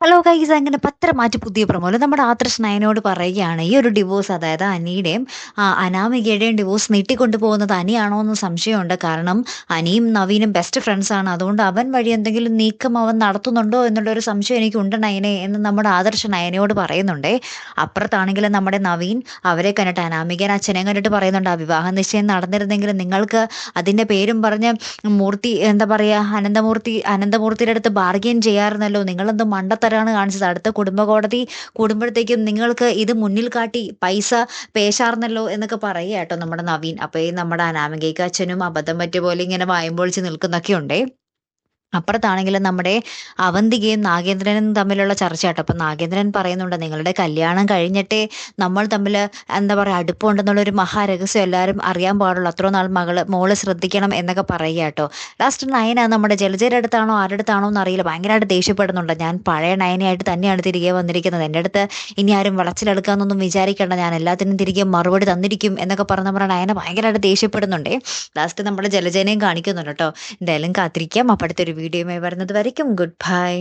Hello guys, അങ്ങനെ പത്രം മാറ്റി പുതിയ പ്രമോല് നമ്മുടെ ആദർശ് നയനോട് പറയുകയാണ് ഈ ഒരു ഡിവോഴ്സ്, അതായത് അനിയുടെയും അനാമികയുടെയും ഡിവോഴ്സ് നീട്ടിക്കൊണ്ടു പോകുന്നത് അനിയാണോ എന്ന് സംശയമുണ്ട്. കാരണം അനിയും നവീനും ബെസ്റ്റ് ഫ്രണ്ട്സ് ആണ്. അതുകൊണ്ട് അവൻ വഴി എന്തെങ്കിലും നീക്കം അവൻ നടത്തുന്നുണ്ടോ എന്നുള്ള ഒരു സംശയം എനിക്കുണ്ട് നയനെ എന്ന് നമ്മുടെ ആദർശ് നയനയോട് പറയുന്നുണ്ടേ. അപ്പുറത്താണെങ്കിൽ നമ്മുടെ നവീൻ അവരെ കണ്ടിട്ട് അനാമികൻ അച്ഛനെ കണ്ടിട്ട് പറയുന്നുണ്ട്, ആ വിവാഹ നിശ്ചയം നടന്നിരുന്നെങ്കിൽ നിങ്ങൾക്ക് അതിന്റെ പേരും പറഞ്ഞ് മൂർത്തി എന്താ പറയാ അനന്തമൂർത്തിയുടെ അടുത്ത് ബാർഗെയിൻ ചെയ്യാറുന്നല്ലോ. നിങ്ങളെന്തോ മണ്ടത്തരാണ് കാണിച്ചത്. അടുത്ത കുടുംബ കോടതി കൂടുമ്പോഴത്തേക്കും നിങ്ങൾക്ക് ഇത് മുന്നിൽ കാട്ടി പൈസ പേശാർന്നല്ലോ എന്നൊക്കെ പറയുക കേട്ടോ നമ്മുടെ നവീൻ. അപ്പൊ ഈ നമ്മുടെ അനാമികയ്ക്ക് അച്ഛനും അബദ്ധം പറ്റിയ പോലെ ഇങ്ങനെ വായും പൊളിച്ച് നിൽക്കുന്നൊക്കെ ഉണ്ടേ. അപ്പുറത്താണെങ്കിലും നമ്മുടെ അവന്തികയും നാഗേന്ദ്രനും തമ്മിലുള്ള ചർച്ച കേട്ടോ. അപ്പൊ നാഗേന്ദ്രൻ പറയുന്നുണ്ട്, നിങ്ങളുടെ കല്യാണം കഴിഞ്ഞിട്ടേ നമ്മൾ തമ്മിൽ എന്താ പറയുക അടുപ്പമുണ്ടെന്നുള്ള ഒരു മഹാരഹസ്യം എല്ലാവരും അറിയാൻ പാടുള്ളൂ. അത്രയോ നാൾ മോള് ശ്രദ്ധിക്കണം എന്നൊക്കെ പറയുക കേട്ടോ. ലാസ്റ്റ് നയന നമ്മുടെ ജലജയുടെ അടുത്താണോ ആരുടെ അടുത്താണോ എന്ന് അറിയില്ല, ഭയങ്കരമായിട്ട് ദേഷ്യപ്പെടുന്നുണ്ട്. ഞാൻ പഴയ നയനയായിട്ട് തന്നെയാണ് തിരികെ വന്നിരിക്കുന്നത്, എൻ്റെ അടുത്ത് ഇനി ആരും വളച്ചിലെടുക്കാന്നൊന്നും വിചാരിക്കേണ്ട, ഞാൻ എല്ലാത്തിനും തിരികെ മറുപടി തന്നിരിക്കും എന്നൊക്കെ പറഞ്ഞ നമ്മുടെ നയന ഭയങ്കരമായിട്ട് ദേഷ്യപ്പെടുന്നുണ്ടേ. ലാസ്റ്റ് നമ്മുടെ ജലജേനയും കാണിക്കുന്നുണ്ട് കേട്ടോ. എന്തായാലും കാത്തിരിക്കാം. അപ്പോഴത്തെ ഒരു വീഡിയോയുമായി വരുന്നത് വരയ്ക്കും ഗുഡ് ബൈ.